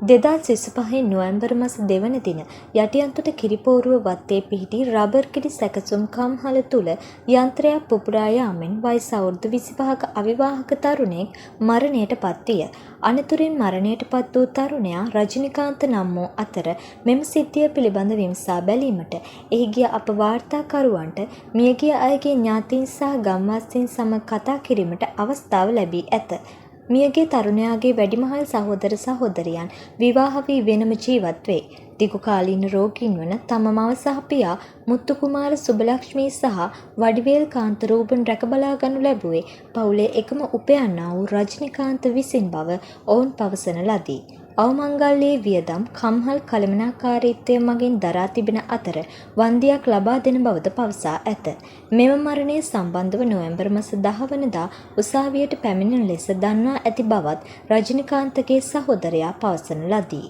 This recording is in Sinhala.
2025 නොවැම්බර් මාස 2 වන දින යටිඅන්තොට කිරිපෝරුව වත්තේ පිහිටි රබර් කිරි සැකසුම් කම්හල තුල යන්ත්‍රයක් පුපුරා යාමෙන් වයස අවුරුදු 25ක අවිවාහක තරුණයෙක් මරණයට පත්විය. අනතුරින් මරණයට පත් වූ තරුණයා රජනිකාන්ත නම් වූ අතර මෙම සිද්ධිය පිළිබඳ විමසා බැලීමට එහි ගිය අප වාර්තාකරුවන්ට මියගිය අයගේ ඥාතීන් සහ ගම්වාසීන් සමග කතා කිරීමට අවස්ථාව ලැබී ඇත. මියගිය තරුණයාගේ වැඩිමහල් සහෝදර සහෝදරියන් විවාහ වී වෙනම ජීවත් වේ. දිගුකාලීන රෝගීන් වන තම මව සහ පියා මුත්තුකුමාර සුබලක්ෂ්මී සහ වඩිවේල් කාන්ත රූබන් රැකබලා ගනු ලැබුවේ පවුලේ එකම උපයන්නා වූ රජනිකාන්ත විසින් බව ඔවුන් පවසන ලදී. අවමංගල්‍යයේ වියදම් කම්හල් කළමනාකාරීත්වය මගින් දරා තිබෙන අතර වන්දියක් ලබා දෙන බවද පවසා ඇත. මෙම මරණය සම්බන්ධව නොවැම්බර් මාස 10 වනදා උසාවියට පැමිණෙන ලෙස දන්වා ඇති බවත් රජනිකාන්තගේ සහෝදරයා පවසන ලදී.